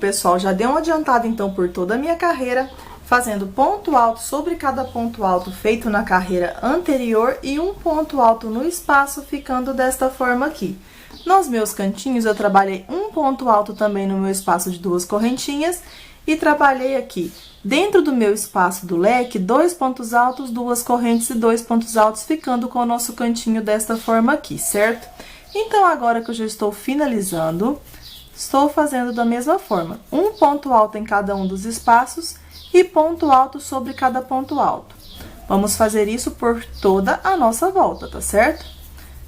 pessoal, já dei uma adiantada então por toda a minha carreira, fazendo ponto alto sobre cada ponto alto feito na carreira anterior e um ponto alto no espaço, ficando desta forma aqui. Nos meus cantinhos eu trabalhei um ponto alto também no meu espaço de 2 correntinhas e trabalhei aqui dentro do meu espaço do leque 2 pontos altos, 2 correntes e 2 pontos altos, ficando com o nosso cantinho desta forma aqui, certo? Então agora que eu já estou finalizando, estou fazendo da mesma forma, um ponto alto em cada um dos espaços e ponto alto sobre cada ponto alto. Vamos fazer isso por toda a nossa volta, tá certo?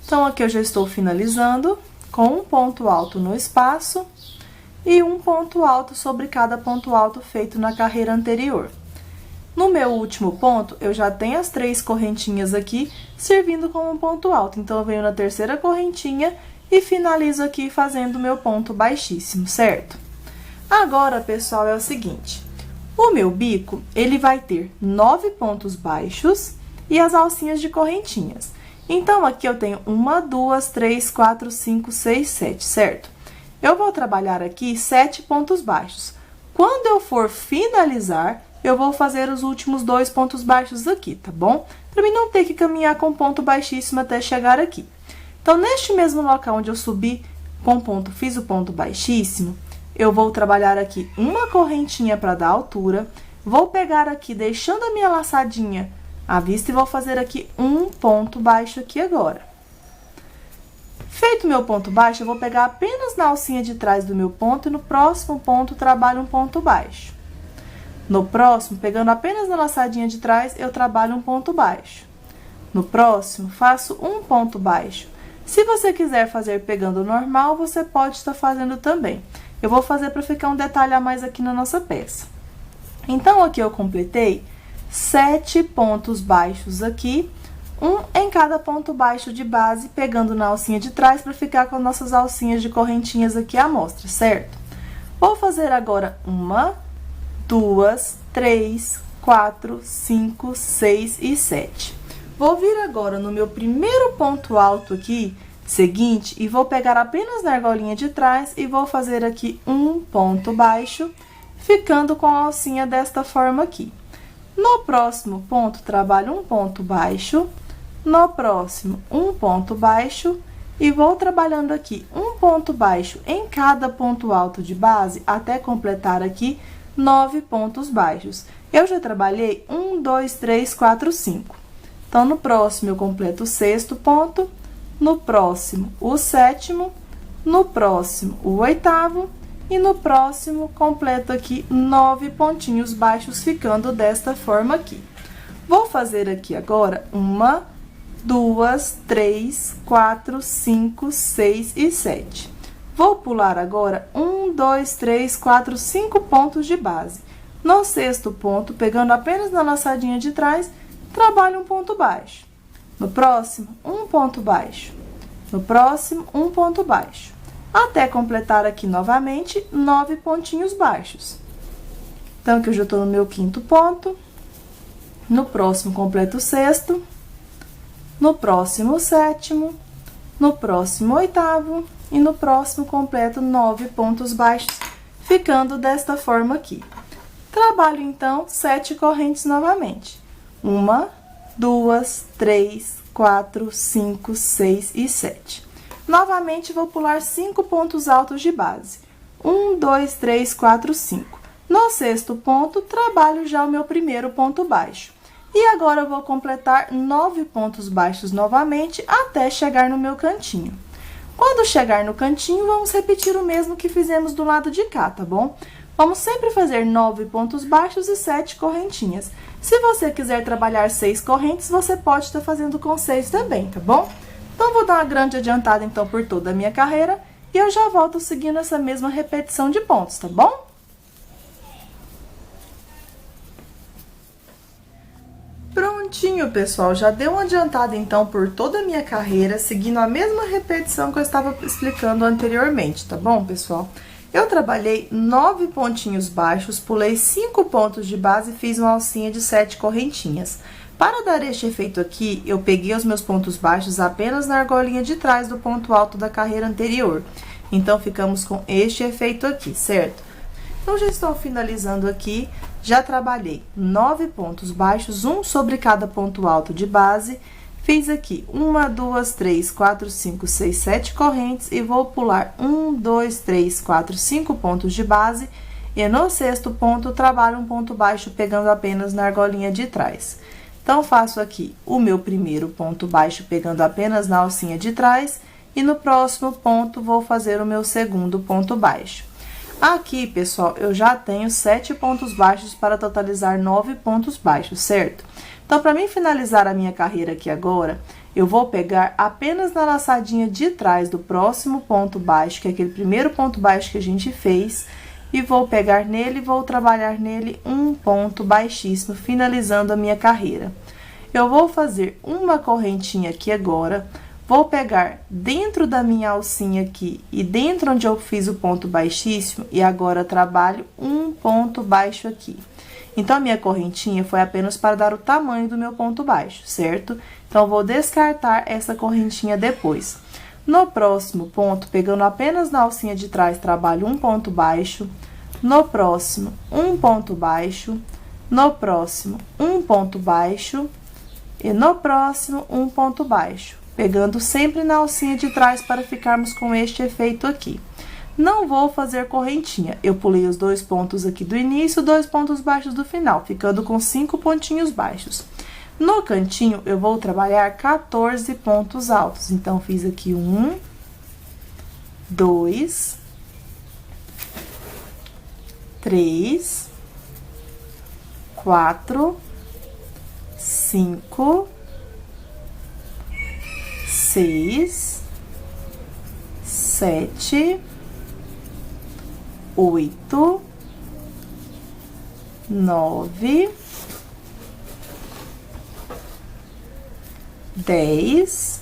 Então, aqui eu já estou finalizando com um ponto alto no espaço e um ponto alto sobre cada ponto alto feito na carreira anterior. No meu último ponto, eu já tenho as 3 correntinhas aqui, servindo como um ponto alto. Então, eu venho na terceira correntinha e finalizo aqui fazendo o meu ponto baixíssimo, certo? Agora, pessoal, é o seguinte, o meu bico, ele vai ter 9 pontos baixos e as alcinhas de correntinhas. Então, aqui eu tenho 1, 2, 3, 4, 5, 6, 7, certo? Eu vou trabalhar aqui 7 pontos baixos. Quando eu for finalizar, eu vou fazer os últimos 2 pontos baixos aqui, tá bom? Pra mim não ter que caminhar com ponto baixíssimo até chegar aqui. Então, neste mesmo local onde eu subi com ponto, fiz o ponto baixíssimo, eu vou trabalhar aqui uma correntinha para dar altura, vou pegar aqui, deixando a minha laçadinha à vista, e vou fazer aqui um ponto baixo aqui agora. Feito meu ponto baixo, eu vou pegar apenas na alcinha de trás do meu ponto e no próximo ponto trabalho um ponto baixo. No próximo, pegando apenas na laçadinha de trás, eu trabalho um ponto baixo. No próximo, faço um ponto baixo. Se você quiser fazer pegando normal, você pode estar fazendo também. Eu vou fazer para ficar um detalhe a mais aqui na nossa peça. Então, aqui eu completei 7 pontos baixos aqui, um em cada ponto baixo de base, pegando na alcinha de trás para ficar com nossas alcinhas de correntinhas aqui à mostra, certo? Vou fazer agora 1, 2, 3, 4, 5, 6 e 7. Vou vir agora no meu primeiro ponto alto aqui, seguinte, e vou pegar apenas na argolinha de trás e vou fazer aqui um ponto baixo, ficando com a alcinha desta forma aqui. No próximo ponto, trabalho um ponto baixo, no próximo, um ponto baixo, e vou trabalhando aqui um ponto baixo em cada ponto alto de base, até completar aqui 9 pontos baixos. Eu já trabalhei 1, 2, 3, 4, 5. Então, no próximo, eu completo o 6º ponto, no próximo, o 7º, no próximo, o 8º, e no próximo, completo aqui 9 pontinhos baixos, ficando desta forma aqui. Vou fazer aqui agora 1, 2, 3, 4, 5, 6 e 7. Vou pular agora 1, 2, 3, 4, 5 pontos de base. No 6º ponto, pegando apenas na laçadinha de trás, trabalho um ponto baixo. No próximo, um ponto baixo. No próximo, um ponto baixo. Até completar aqui novamente 9 pontinhos baixos. Então, aqui eu já estou no meu 5º ponto. No próximo, completo o 6º. No próximo, o 7º. No próximo, o 8º. E no próximo, completo 9 pontos baixos, ficando desta forma aqui. Trabalho, então, 7 correntes novamente. 1, 2, 3, 4, 5, 6 e 7. Novamente, vou pular 5 pontos altos de base. 1, 2, 3, 4, 5. No 6º ponto, trabalho já o meu primeiro ponto baixo. E agora, eu vou completar 9 pontos baixos novamente, até chegar no meu cantinho. Quando chegar no cantinho, vamos repetir o mesmo que fizemos do lado de cá, tá bom? Vamos sempre fazer 9 pontos baixos e 7 correntinhas. Se você quiser trabalhar 6 correntes, você pode estar fazendo com 6 também, tá bom? Então, vou dar uma grande adiantada, então, por toda a minha carreira, e eu já volto seguindo essa mesma repetição de pontos, tá bom? Prontinho, pessoal, já deu uma adiantada, então, por toda a minha carreira, seguindo a mesma repetição que eu estava explicando anteriormente, tá bom, pessoal? Eu trabalhei 9 pontinhos baixos, pulei 5 pontos de base e fiz uma alcinha de 7 correntinhas. Para dar este efeito aqui, eu peguei os meus pontos baixos apenas na argolinha de trás do ponto alto da carreira anterior. Então, ficamos com este efeito aqui, certo? Então, já estou finalizando aqui, já trabalhei 9 pontos baixos, um sobre cada ponto alto de base. Fiz aqui 1, 2, 3, 4, 5, 6, 7 correntes e vou pular 1, 2, 3, 4, 5 pontos de base. E no sexto ponto, trabalho um ponto baixo pegando apenas na argolinha de trás. Então, faço aqui o meu primeiro ponto baixo pegando apenas na alcinha de trás. E no próximo ponto, vou fazer o meu segundo ponto baixo. Aqui, pessoal, eu já tenho 7 pontos baixos para totalizar 9 pontos baixos, certo? Então, para mim finalizar a minha carreira aqui agora, eu vou pegar apenas na laçadinha de trás do próximo ponto baixo, que é aquele primeiro ponto baixo que a gente fez, e vou pegar nele e vou trabalhar nele um ponto baixíssimo, finalizando a minha carreira. Eu vou fazer uma correntinha aqui agora. Vou pegar dentro da minha alcinha aqui e dentro onde eu fiz o ponto baixíssimo e agora trabalho um ponto baixo aqui. Então, a minha correntinha foi apenas para dar o tamanho do meu ponto baixo, certo? Então, vou descartar essa correntinha depois. No próximo ponto, pegando apenas na alcinha de trás, trabalho um ponto baixo. No próximo, um ponto baixo. No próximo, um ponto baixo. E no próximo, um ponto baixo. Pegando sempre na alcinha de trás para ficarmos com este efeito aqui. Não vou fazer correntinha, eu pulei os 2 pontos aqui do início, 2 pontos baixos do final, ficando com 5 pontinhos baixos. No cantinho, eu vou trabalhar 14 pontos altos, então, fiz aqui 1, 2, 3, 4, 5, 6, 7, 8, 9, 10,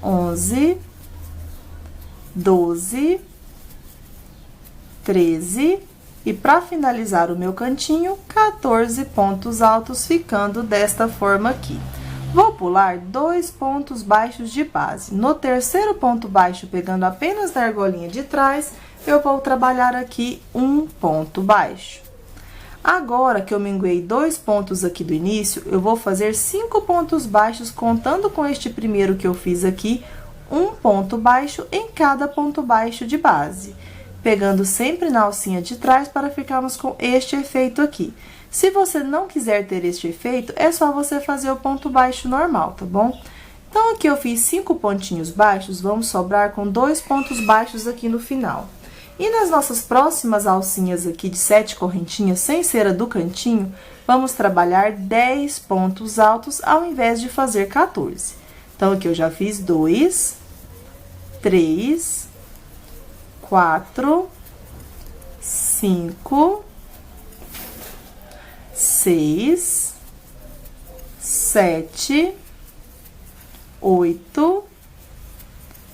11, 12, 13 e para finalizar o meu cantinho, 14 pontos altos, ficando desta forma aqui. Vou pular 2 pontos baixos de base. No terceiro ponto baixo, pegando apenas na argolinha de trás, eu vou trabalhar aqui um ponto baixo. Agora que eu minguei 2 pontos aqui do início, eu vou fazer 5 pontos baixos, contando com este primeiro que eu fiz aqui, um ponto baixo em cada ponto baixo de base, pegando sempre na alcinha de trás para ficarmos com este efeito aqui. Se você não quiser ter este efeito, é só você fazer o ponto baixo normal, tá bom? Então, aqui eu fiz 5 pontinhos baixos, vamos sobrar com 2 pontos baixos aqui no final. E nas nossas próximas alcinhas aqui de 7 correntinhas, sem ser a do cantinho, vamos trabalhar 10 pontos altos ao invés de fazer 14. Então, aqui eu já fiz 2, 3, 4, 5, 6, 7, 8,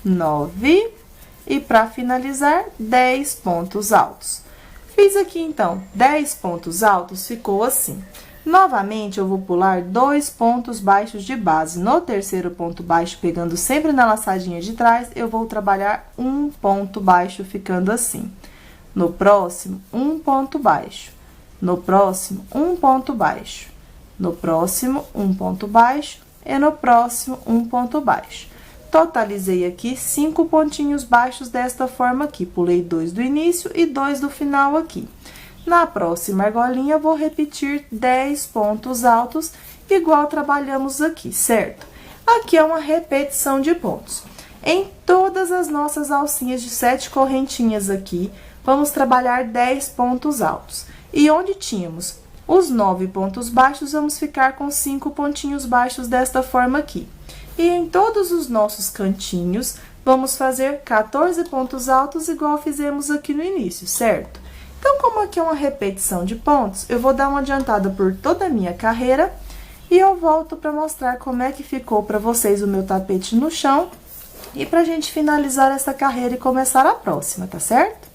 9 e para finalizar, 10 pontos altos. Fiz aqui, então, 10 pontos altos, ficou assim. Novamente, eu vou pular 2 pontos baixos de base. No terceiro ponto baixo, pegando sempre na laçadinha de trás, eu vou trabalhar um ponto baixo, ficando assim. No próximo, um ponto baixo. No próximo, um ponto baixo. No próximo, um ponto baixo. E no próximo, um ponto baixo. Totalizei aqui 5 pontinhos baixos desta forma aqui. Pulei 2 do início e 2 do final aqui. Na próxima argolinha, vou repetir 10 pontos altos, igual trabalhamos aqui, certo? Aqui é uma repetição de pontos. Em todas as nossas alcinhas de 7 correntinhas aqui, vamos trabalhar 10 pontos altos. E onde tínhamos os 9 pontos baixos, vamos ficar com 5 pontinhos baixos desta forma aqui. E em todos os nossos cantinhos, vamos fazer 14 pontos altos, igual fizemos aqui no início, certo? Então, como aqui é uma repetição de pontos, eu vou dar uma adiantada por toda a minha carreira e eu volto para mostrar como é que ficou para vocês o meu tapete no chão e pra gente finalizar essa carreira e começar a próxima, tá certo?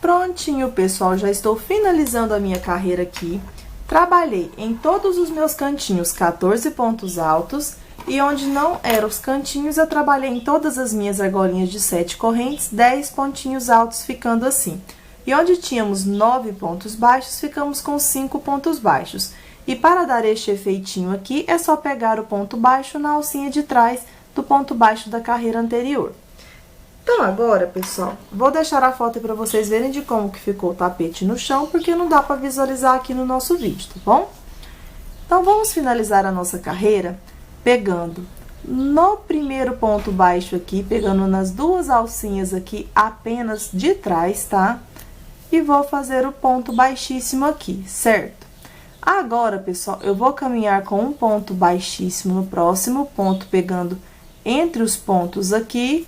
Prontinho, pessoal, já estou finalizando a minha carreira aqui. Trabalhei em todos os meus cantinhos 14 pontos altos E onde não eram os cantinhos, eu trabalhei em todas as minhas argolinhas de 7 correntes, 10 pontinhos altos, ficando assim. E onde tínhamos 9 pontos baixos, ficamos com 5 pontos baixos. E para dar este efeitinho aqui, é só pegar o ponto baixo na alcinha de trás do ponto baixo da carreira anterior. Então, agora, pessoal, vou deixar a foto aí para vocês verem de como que ficou o tapete no chão, porque não dá para visualizar aqui no nosso vídeo, tá bom? Então, vamos finalizar a nossa carreira pegando no primeiro ponto baixo aqui, pegando nas duas alcinhas aqui apenas de trás, tá? E vou fazer o ponto baixíssimo aqui, certo? Agora, pessoal, eu vou caminhar com um ponto baixíssimo no próximo ponto, pegando entre os pontos aqui,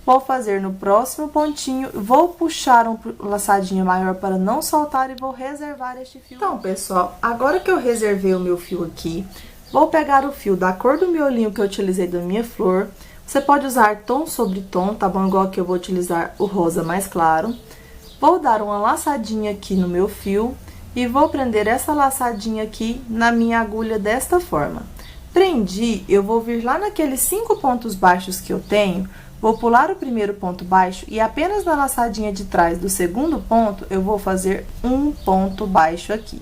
vou fazer no próximo pontinho, vou puxar um laçadinho maior para não soltar e vou reservar este fio. Então, pessoal, agora que eu reservei o meu fio aqui, vou pegar o fio da cor do miolinho que eu utilizei da minha flor. Você pode usar tom sobre tom, tá bom? Igual que eu vou utilizar o rosa mais claro. Vou dar uma laçadinha aqui no meu fio e vou prender essa laçadinha aqui na minha agulha desta forma. Prendi, eu vou vir lá naqueles 5 pontos baixos que eu tenho, vou pular o primeiro ponto baixo e apenas na laçadinha de trás do segundo ponto, eu vou fazer um ponto baixo aqui.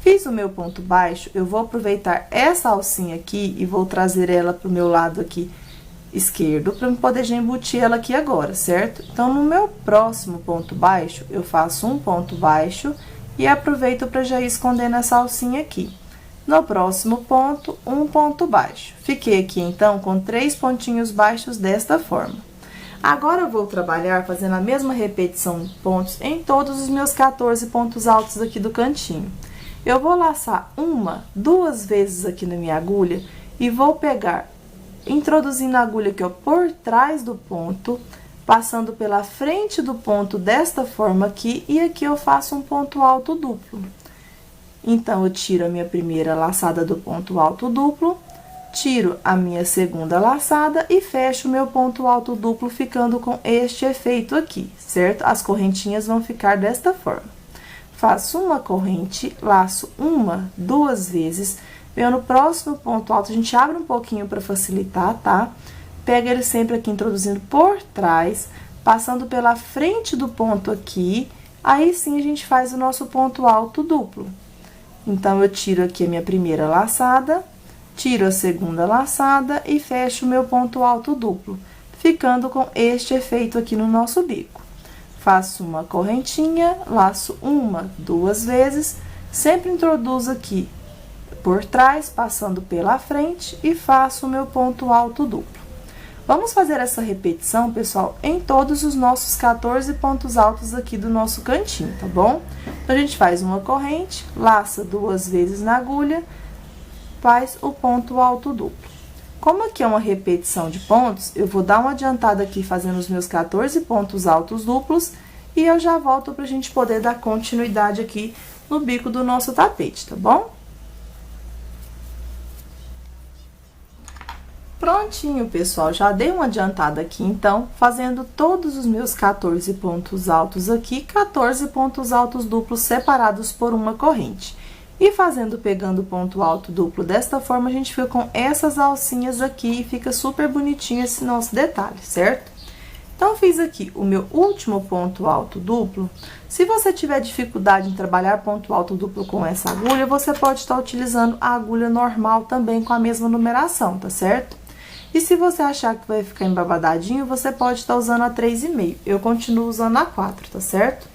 Fiz o meu ponto baixo, eu vou aproveitar essa alcinha aqui e vou trazer ela pro meu lado aqui esquerdo, para eu poder já embutir ela aqui agora, certo? Então, no meu próximo ponto baixo, eu faço um ponto baixo e aproveito para já ir escondendo essa alcinha aqui. No próximo ponto, um ponto baixo. Fiquei aqui, então, com 3 pontinhos baixos desta forma. Agora, eu vou trabalhar fazendo a mesma repetição de pontos em todos os meus 14 pontos altos aqui do cantinho. Eu vou laçar duas vezes aqui na minha agulha e vou pegar, introduzindo a agulha aqui, ó, por trás do ponto, passando pela frente do ponto desta forma aqui, e aqui eu faço um ponto alto duplo. Então, eu tiro a minha primeira laçada do ponto alto duplo, tiro a minha segunda laçada e fecho o meu ponto alto duplo, ficando com este efeito aqui, certo? As correntinhas vão ficar desta forma. Faço uma corrente, laço duas vezes, venho no próximo ponto alto, a gente abre um pouquinho para facilitar, tá? Pega ele sempre aqui, introduzindo por trás, passando pela frente do ponto aqui, aí sim a gente faz o nosso ponto alto duplo. Então, eu tiro aqui a minha primeira laçada, tiro a segunda laçada e fecho o meu ponto alto duplo, ficando com este efeito aqui no nosso bico. Faço uma correntinha, laço duas vezes, sempre introduzo aqui por trás, passando pela frente e faço o meu ponto alto duplo. Vamos fazer essa repetição, pessoal, em todos os nossos 14 pontos altos aqui do nosso cantinho, tá bom? Então, a gente faz uma corrente, laça duas vezes na agulha, faz o ponto alto duplo. Como aqui é uma repetição de pontos, eu vou dar uma adiantada aqui fazendo os meus 14 pontos altos duplos e eu já volto pra gente poder dar continuidade aqui no bico do nosso tapete, tá bom? Prontinho, pessoal, já dei uma adiantada aqui, então, fazendo todos os meus 14 pontos altos aqui, 14 pontos altos duplos separados por uma corrente. E pegando o ponto alto duplo desta forma, a gente fica com essas alcinhas aqui e fica super bonitinho esse nosso detalhe, certo? Então, fiz aqui o meu último ponto alto duplo. Se você tiver dificuldade em trabalhar ponto alto duplo com essa agulha, você pode estar utilizando a agulha normal também com a mesma numeração, tá certo? E se você achar que vai ficar embabadadinho, você pode estar usando a 3,5. Eu continuo usando a 4, tá certo?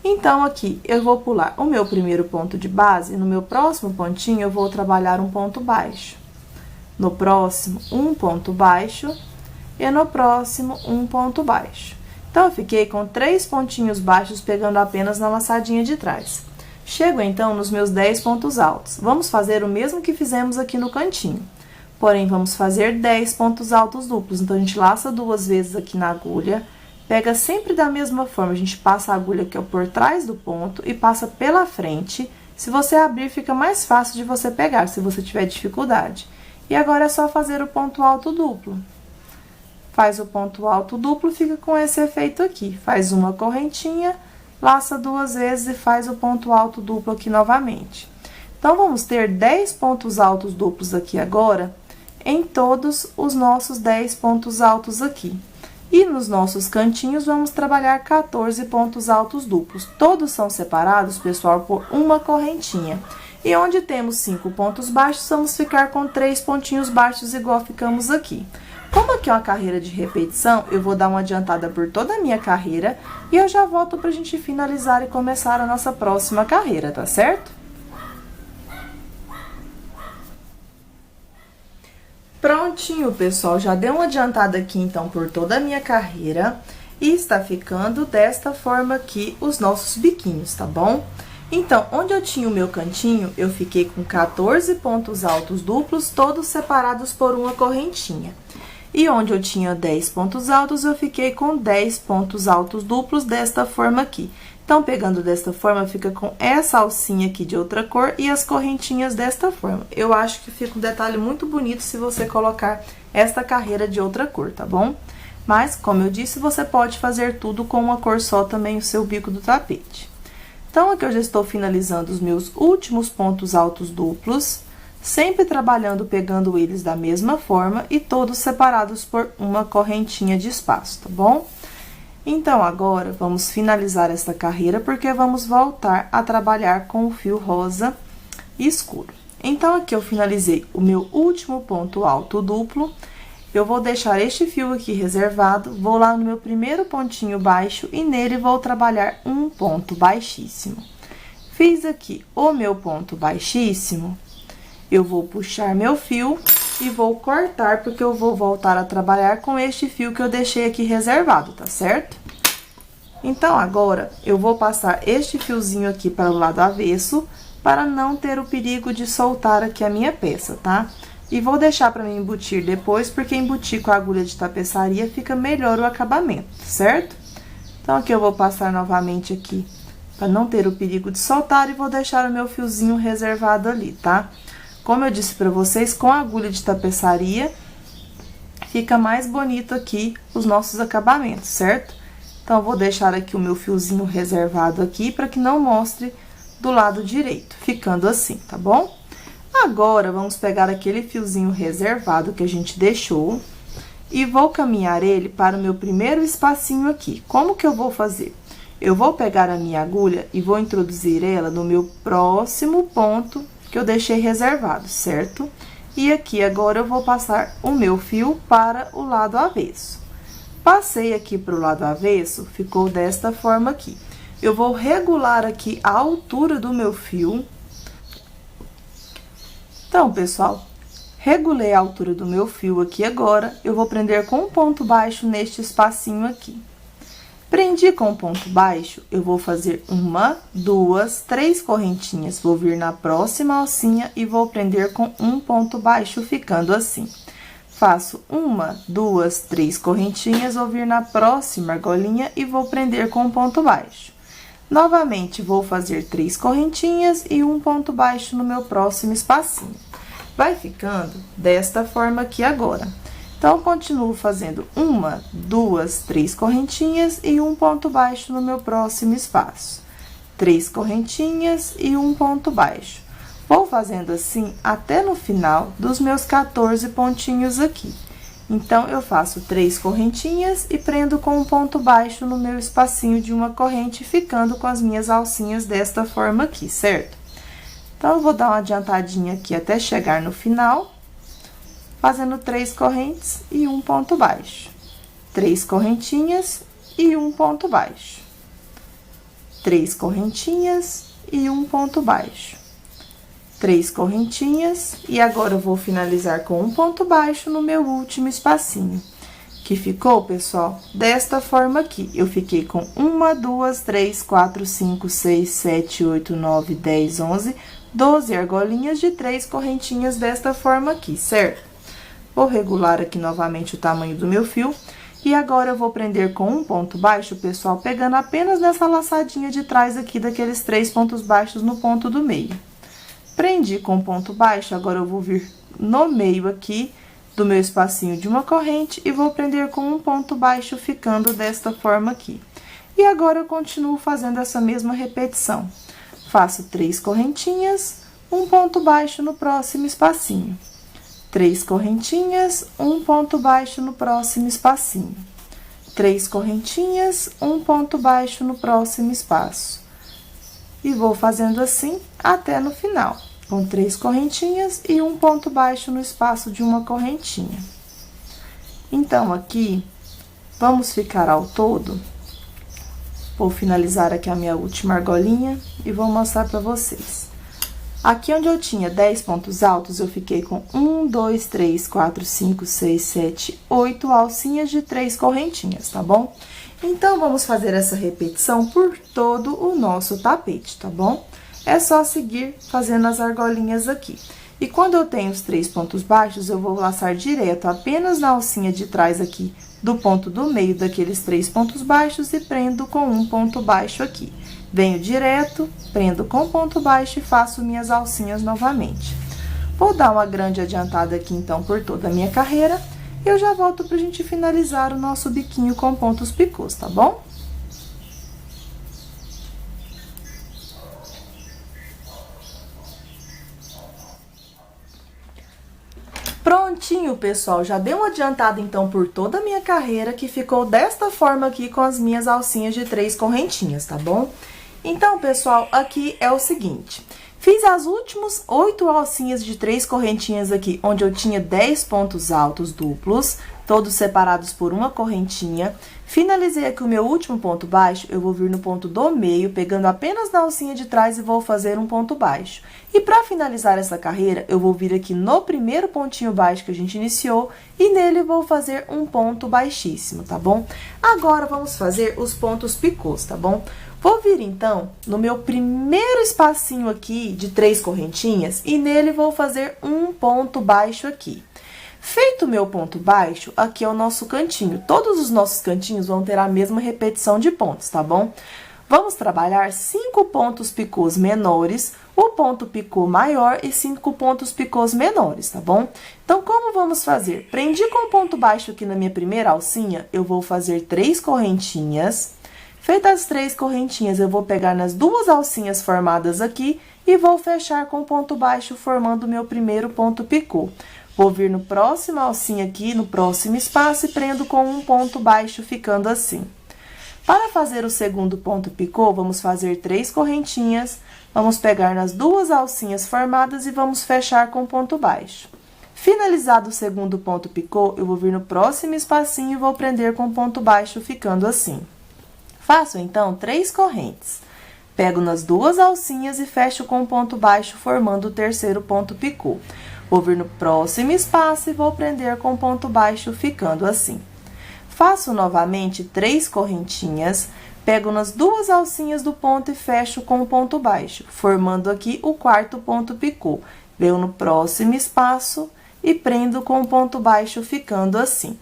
Então, aqui, eu vou pular o meu primeiro ponto de base, e no meu próximo pontinho, eu vou trabalhar um ponto baixo. No próximo, um ponto baixo, e no próximo, um ponto baixo. Então, eu fiquei com 3 pontinhos baixos, pegando apenas na laçadinha de trás. Chego, então, nos meus 10 pontos altos. Vamos fazer o mesmo que fizemos aqui no cantinho. Porém, vamos fazer 10 pontos altos duplos. Então, a gente laça duas vezes aqui na agulha, pega sempre da mesma forma, a gente passa a agulha aqui, ó, por trás do ponto e passa pela frente. Se você abrir, fica mais fácil de você pegar, se você tiver dificuldade. E agora, é só fazer o ponto alto duplo. Faz o ponto alto duplo, fica com esse efeito aqui. Faz uma correntinha, laça duas vezes e faz o ponto alto duplo aqui novamente. Então, vamos ter 10 pontos altos duplos aqui agora, em todos os nossos 10 pontos altos aqui. E nos nossos cantinhos, vamos trabalhar 14 pontos altos duplos. Todos são separados, pessoal, por uma correntinha. E onde temos 5 pontos baixos, vamos ficar com 3 pontinhos baixos, igual ficamos aqui. Como aqui é uma carreira de repetição, eu vou dar uma adiantada por toda a minha carreira e eu já volto pra gente finalizar e começar a nossa próxima carreira, tá certo? Prontinho, pessoal, já dei uma adiantada aqui, então, por toda a minha carreira. E está ficando desta forma aqui os nossos biquinhos, tá bom? Então, onde eu tinha o meu cantinho, eu fiquei com 14 pontos altos duplos, todos separados por uma correntinha. E onde eu tinha 10 pontos altos, eu fiquei com 10 pontos altos duplos desta forma aqui. Então, pegando desta forma, fica com essa alcinha aqui de outra cor e as correntinhas desta forma. Eu acho que fica um detalhe muito bonito se você colocar esta carreira de outra cor, tá bom? Mas, como eu disse, você pode fazer tudo com uma cor só também, o seu bico do tapete. Então, aqui eu já estou finalizando os meus últimos pontos altos duplos, sempre trabalhando, pegando eles da mesma forma e todos separados por uma correntinha de espaço, tá bom? Então, agora, vamos finalizar esta carreira, porque vamos voltar a trabalhar com o fio rosa escuro. Então, aqui eu finalizei o meu último ponto alto duplo, eu vou deixar este fio aqui reservado, vou lá no meu primeiro pontinho baixo e nele vou trabalhar um ponto baixíssimo. Fiz aqui o meu ponto baixíssimo, eu vou puxar meu fio e vou cortar, porque eu vou voltar a trabalhar com este fio que eu deixei aqui reservado, tá certo? Então, agora, eu vou passar este fiozinho aqui para o lado avesso, para não ter o perigo de soltar aqui a minha peça, tá? E vou deixar para mim embutir depois, porque embutir com a agulha de tapeçaria fica melhor o acabamento, certo? Então, aqui eu vou passar novamente aqui, para não ter o perigo de soltar, e vou deixar o meu fiozinho reservado ali, tá? Como eu disse pra vocês, com a agulha de tapeçaria, fica mais bonito aqui os nossos acabamentos, certo? Então, eu vou deixar aqui o meu fiozinho reservado aqui, pra que não mostre do lado direito, ficando assim, tá bom? Agora, vamos pegar aquele fiozinho reservado que a gente deixou e vou caminhar ele para o meu primeiro espacinho aqui. Como que eu vou fazer? Eu vou pegar a minha agulha e vou introduzir ela no meu próximo ponto que eu deixei reservado, certo? E aqui, agora, eu vou passar o meu fio para o lado avesso. Passei aqui para o lado avesso, ficou desta forma aqui. Eu vou regular aqui a altura do meu fio. Então, pessoal, regulei a altura do meu fio aqui agora, eu vou prender com um ponto baixo neste espacinho aqui. Prendi com ponto baixo, eu vou fazer 1, 2, 3 correntinhas. Vou vir na próxima alcinha e vou prender com um ponto baixo, ficando assim. Faço 1, 2, 3 correntinhas, vou vir na próxima argolinha e vou prender com um ponto baixo. Novamente, vou fazer 3 correntinhas e um ponto baixo no meu próximo espacinho. Vai ficando desta forma aqui agora. Então, continuo fazendo 1, 2, 3 correntinhas e um ponto baixo no meu próximo espaço. 3 correntinhas e um ponto baixo. Vou fazendo assim até no final dos meus 14 pontinhos aqui. Então, eu faço 3 correntinhas e prendo com um ponto baixo no meu espacinho de uma corrente, ficando com as minhas alcinhas desta forma aqui, certo? Então, eu vou dar uma adiantadinha aqui até chegar no final, fazendo 3 correntes e um ponto baixo. 3 correntinhas e um ponto baixo. 3 correntinhas e um ponto baixo. 3 correntinhas, e agora eu vou finalizar com um ponto baixo no meu último espacinho, que ficou, pessoal, desta forma aqui. Eu fiquei com 1, 2, 3, 4, 5, 6, 7, 8, 9, 10, 11, 12 argolinhas de 3 correntinhas desta forma aqui, certo? Vou regular aqui novamente o tamanho do meu fio. E agora, eu vou prender com um ponto baixo, pessoal, pegando apenas nessa laçadinha de trás aqui daqueles 3 pontos baixos no ponto do meio. Prendi com ponto baixo, agora eu vou vir no meio aqui do meu espacinho de uma corrente e vou prender com um ponto baixo, ficando desta forma aqui. E agora, eu continuo fazendo essa mesma repetição. Faço 3 correntinhas, um ponto baixo no próximo espacinho. 3 correntinhas, um ponto baixo no próximo espacinho. 3 correntinhas, um ponto baixo no próximo espaço. E vou fazendo assim até no final, com 3 correntinhas e um ponto baixo no espaço de uma correntinha. Então, aqui, vamos ficar ao todo. Vou finalizar aqui a minha última argolinha e vou mostrar pra vocês. Aqui onde eu tinha 10 pontos altos, eu fiquei com 1, 2, 3, 4, 5, 6, 7, 8 alcinhas de 3 correntinhas, tá bom? Então, vamos fazer essa repetição por todo o nosso tapete, tá bom? É só seguir fazendo as argolinhas aqui. E quando eu tenho os 3 pontos baixos, eu vou laçar direto apenas na alcinha de trás aqui, do ponto do meio daqueles 3 pontos baixos e prendo com um ponto baixo aqui. Venho direto, prendo com ponto baixo e faço minhas alcinhas novamente. Vou dar uma grande adiantada aqui, então, por toda a minha carreira. E eu já volto pra gente finalizar o nosso biquinho com pontos picôs, tá bom? Prontinho, pessoal, já dei uma adiantada, então, por toda a minha carreira, que ficou desta forma aqui com as minhas alcinhas de 3 correntinhas, tá bom? Então, pessoal, aqui é o seguinte, fiz as últimas 8 alcinhas de 3 correntinhas aqui, onde eu tinha 10 pontos altos duplos, todos separados por uma correntinha. Finalizei aqui o meu último ponto baixo, eu vou vir no ponto do meio, pegando apenas na alcinha de trás e vou fazer um ponto baixo. E para finalizar essa carreira, eu vou vir aqui no primeiro pontinho baixo que a gente iniciou e nele vou fazer um ponto baixíssimo, tá bom? Agora, vamos fazer os pontos picôs, tá bom? Vou vir, então, no meu primeiro espacinho aqui de 3 correntinhas e nele vou fazer um ponto baixo aqui. Feito o meu ponto baixo, aqui é o nosso cantinho. Todos os nossos cantinhos vão ter a mesma repetição de pontos, tá bom? Vamos trabalhar 5 pontos picôs menores, o ponto picô maior e 5 pontos picôs menores, tá bom? Então, como vamos fazer? Prendi com ponto baixo aqui na minha primeira alcinha, eu vou fazer 3 correntinhas. Feitas as 3 correntinhas, eu vou pegar nas 2 alcinhas formadas aqui e vou fechar com ponto baixo, formando o meu primeiro ponto picô. Vou vir no próximo alcinha aqui, no próximo espaço, e prendo com um ponto baixo, ficando assim. Para fazer o segundo ponto picô, vamos fazer 3 correntinhas, vamos pegar nas 2 alcinhas formadas e vamos fechar com ponto baixo. Finalizado o segundo ponto picô, eu vou vir no próximo espacinho e vou prender com ponto baixo, ficando assim. Faço, então, 3 correntes. Pego nas 2 alcinhas e fecho com ponto baixo, formando o terceiro ponto picô. Vou vir no próximo espaço e vou prender com ponto baixo, ficando assim. Faço novamente 3 correntinhas, pego nas 2 alcinhas do ponto e fecho com ponto baixo, formando aqui o quarto ponto picô. Venho no próximo espaço e prendo com ponto baixo, ficando assim.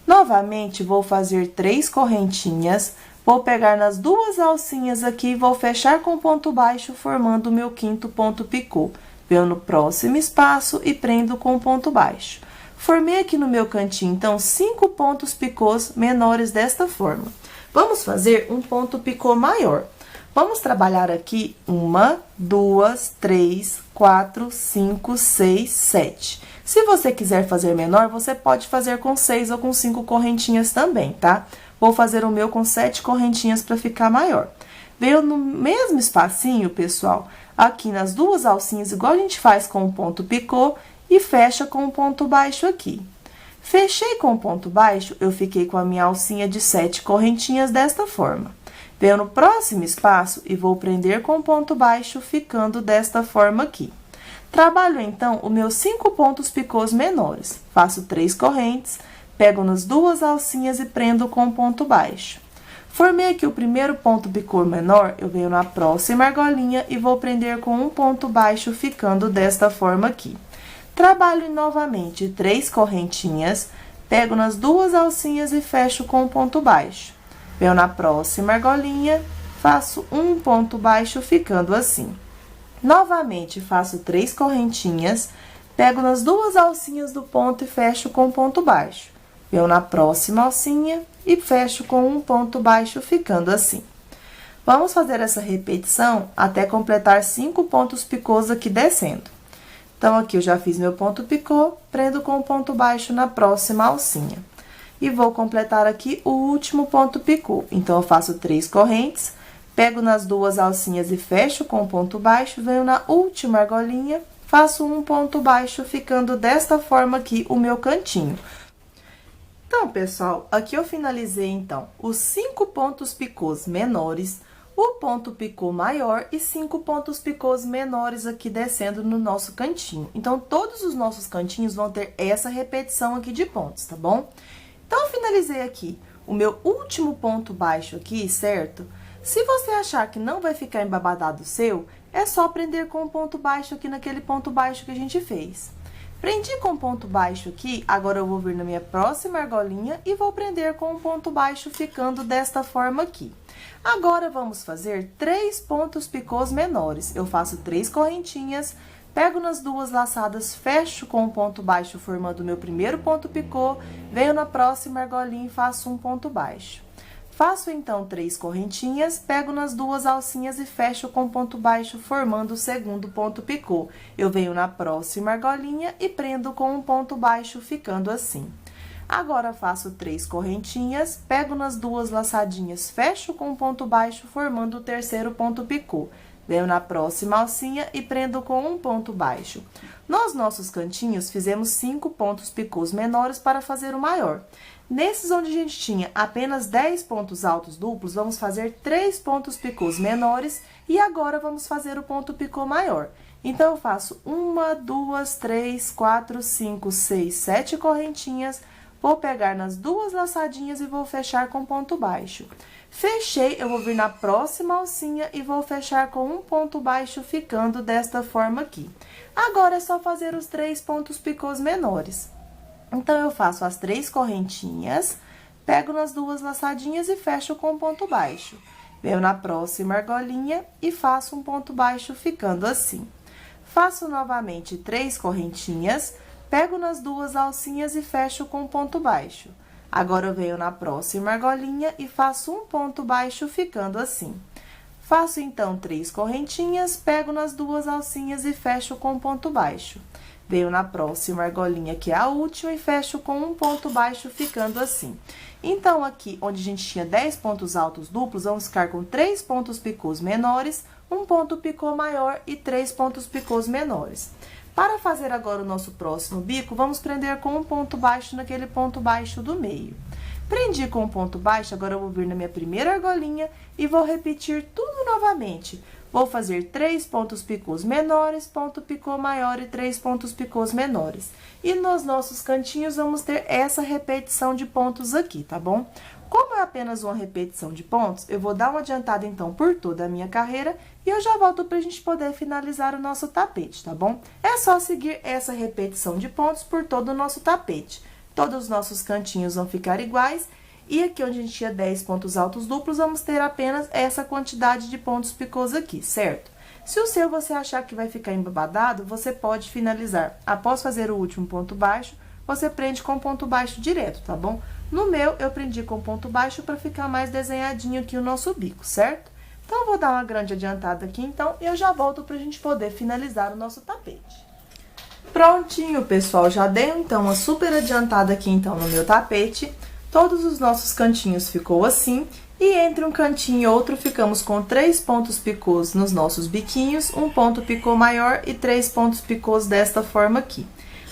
Novamente, vou fazer 3 correntinhas, vou pegar nas 2 alcinhas aqui e vou fechar com ponto baixo, formando o meu quinto ponto picô. Venho no próximo espaço e prendo com ponto baixo. Formei aqui no meu cantinho, então, 5 pontos picôs menores desta forma. Vamos fazer um ponto picô maior. Vamos trabalhar aqui 1, 2, 3, 4, 5, 6, 7. Se você quiser fazer menor, você pode fazer com 6 ou com 5 correntinhas também, tá? Vou fazer o meu com 7 correntinhas para ficar maior. Veio no mesmo espacinho, pessoal, aqui nas 2 alcinhas, igual a gente faz com o ponto picô, e fecha com o ponto baixo aqui. Fechei com o ponto baixo, eu fiquei com a minha alcinha de 7 correntinhas desta forma. Venho no próximo espaço e vou prender com o ponto baixo, ficando desta forma aqui. Trabalho, então, os meus 5 pontos picôs menores. Faço 3 correntes, pego nas 2 alcinhas e prendo com ponto baixo. Formei aqui o primeiro ponto picô menor, eu venho na próxima argolinha e vou prender com um ponto baixo, ficando desta forma aqui. Trabalho novamente 3 correntinhas, pego nas 2 alcinhas e fecho com ponto baixo. Venho na próxima argolinha, faço um ponto baixo, ficando assim. Novamente, faço 3 correntinhas, pego nas 2 alcinhas do ponto e fecho com ponto baixo. Venho na próxima alcinha e fecho com um ponto baixo, ficando assim. Vamos fazer essa repetição até completar 5 pontos picôs aqui descendo. Então, aqui eu já fiz meu ponto picô, prendo com o ponto baixo na próxima alcinha. E vou completar aqui o último ponto picô. Então, eu faço 3 correntes, pego nas 2 alcinhas e fecho com o ponto baixo, venho na última argolinha, faço um ponto baixo, ficando desta forma aqui o meu cantinho. Então, pessoal, aqui eu finalizei, então, os 5 pontos picôs menores, o ponto picô maior e 5 pontos picôs menores aqui descendo no nosso cantinho. Então, todos os nossos cantinhos vão ter essa repetição aqui de pontos, tá bom? Então, eu finalizei aqui o meu último ponto baixo aqui, certo? Se você achar que não vai ficar embabadado seu, é só prender com o ponto baixo aqui naquele ponto baixo que a gente fez. Prendi com ponto baixo aqui, agora eu vou vir na minha próxima argolinha e vou prender com um ponto baixo, ficando desta forma aqui. Agora, vamos fazer 3 pontos picôs menores. Eu faço 3 correntinhas, pego nas 2 laçadas, fecho com um ponto baixo, formando o meu primeiro ponto picô, venho na próxima argolinha e faço um ponto baixo. Faço, então, 3 correntinhas, pego nas 2 alcinhas e fecho com ponto baixo, formando o segundo ponto picô. Eu venho na próxima argolinha e prendo com um ponto baixo, ficando assim. Agora, faço 3 correntinhas, pego nas 2 laçadinhas, fecho com um ponto baixo, formando o terceiro ponto picô. Venho na próxima alcinha e prendo com um ponto baixo. Nos nossos cantinhos, fizemos 5 pontos picôs menores para fazer o maior. Nesses onde a gente tinha apenas 10 pontos altos duplos, vamos fazer 3 pontos picôs menores e agora vamos fazer o ponto picô maior. Então, eu faço 1, 2, 3, 4, 5, 6, 7 correntinhas, vou pegar nas 2 laçadinhas e vou fechar com ponto baixo. Fechei, eu vou vir na próxima alcinha e vou fechar com um ponto baixo, ficando desta forma aqui. Agora, é só fazer os 3 pontos picôs menores. Então, eu faço as 3 correntinhas, pego nas 2 laçadinhas e fecho com ponto baixo. Venho na próxima argolinha e faço um ponto baixo, ficando assim. Faço novamente 3 correntinhas, pego nas 2 alcinhas e fecho com ponto baixo. Agora, eu venho na próxima argolinha e faço um ponto baixo, ficando assim. Faço, então, 3 correntinhas, pego nas 2 alcinhas e fecho com ponto baixo. Venho na próxima argolinha, que é a última, e fecho com um ponto baixo, ficando assim. Então, aqui, onde a gente tinha 10 pontos altos duplos, vamos ficar com 3 pontos picôs menores, um ponto picô maior e 3 pontos picôs menores. Para fazer agora o nosso próximo bico, vamos prender com um ponto baixo naquele ponto baixo do meio. Prendi com um ponto baixo, agora eu vou vir na minha primeira argolinha e vou repetir tudo novamente. Vou fazer 3 pontos picôs menores, ponto picô maior e 3 pontos picôs menores. E nos nossos cantinhos, vamos ter essa repetição de pontos aqui, tá bom? Como é apenas uma repetição de pontos, eu vou dar uma adiantada, então, por toda a minha carreira e eu já volto pra gente poder finalizar o nosso tapete, tá bom? É só seguir essa repetição de pontos por todo o nosso tapete. Todos os nossos cantinhos vão ficar iguais e aqui onde a gente tinha 10 pontos altos duplos, vamos ter apenas essa quantidade de pontos picôs aqui, certo? Se o seu você achar que vai ficar embabadado, você pode finalizar. Após fazer o último ponto baixo, você prende com ponto baixo direto, tá bom? No meu, eu prendi com ponto baixo para ficar mais desenhadinho aqui o nosso bico, certo? Então, eu vou dar uma grande adiantada aqui, então, e eu já volto pra gente poder finalizar o nosso tapete. Prontinho, pessoal, já dei, então, uma super adiantada aqui, então, no meu tapete. Todos os nossos cantinhos ficou assim, e entre um cantinho e outro, ficamos com 3 pontos picôs nos nossos biquinhos, um ponto picô maior e 3 pontos picôs desta forma aqui.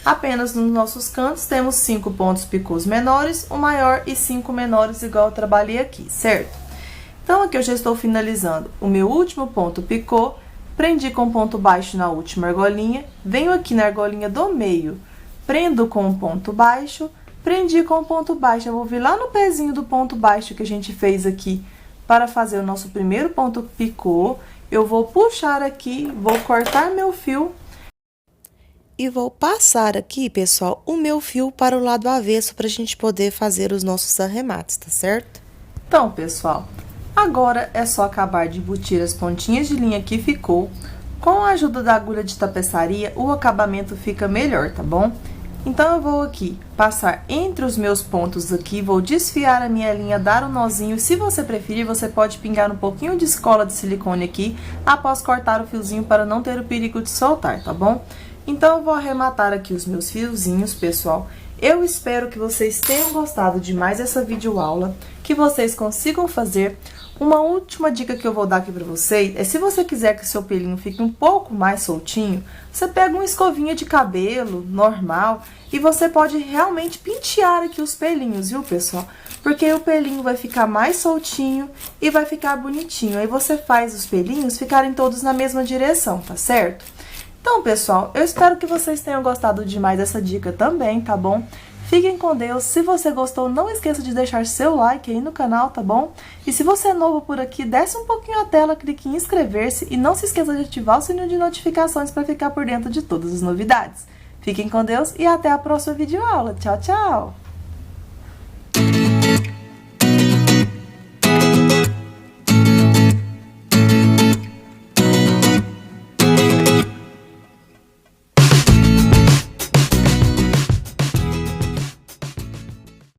Apenas nos nossos cantos, temos 5 pontos picôs menores, um maior e 5 menores, igual eu trabalhei aqui, certo? Então, aqui eu já estou finalizando o meu último ponto picô, prendi com ponto baixo na última argolinha, venho aqui na argolinha do meio, prendo com um ponto baixo, prendi com ponto baixo, eu vou vir lá no pezinho do ponto baixo que a gente fez aqui, para fazer o nosso primeiro ponto picô, eu vou puxar aqui, vou cortar meu fio, e vou passar aqui, pessoal, o meu fio para o lado avesso, para a gente poder fazer os nossos arremates, tá certo? Então, pessoal, agora é só acabar de embutir as pontinhas de linha que ficou. Com a ajuda da agulha de tapeçaria, o acabamento fica melhor, tá bom? Então, eu vou aqui passar entre os meus pontos aqui, vou desfiar a minha linha, dar um nozinho. Se você preferir, você pode pingar um pouquinho de cola de silicone aqui, após cortar o fiozinho para não ter o perigo de soltar, tá bom? Então, eu vou arrematar aqui os meus fiozinhos, pessoal. Eu espero que vocês tenham gostado de mais essa videoaula, que vocês consigam fazer. Uma última dica que eu vou dar aqui pra vocês é, se você quiser que seu pelinho fique um pouco mais soltinho, você pega uma escovinha de cabelo normal e você pode realmente pentear aqui os pelinhos, viu, pessoal? Porque o pelinho vai ficar mais soltinho e vai ficar bonitinho. Aí você faz os pelinhos ficarem todos na mesma direção, tá certo? Então, pessoal, eu espero que vocês tenham gostado demais dessa dica também, tá bom? Fiquem com Deus. Se você gostou, não esqueça de deixar seu like aí no canal, tá bom? E se você é novo por aqui, desce um pouquinho a tela, clique em inscrever-se e não se esqueça de ativar o sininho de notificações para ficar por dentro de todas as novidades. Fiquem com Deus e até a próxima videoaula. Tchau, tchau!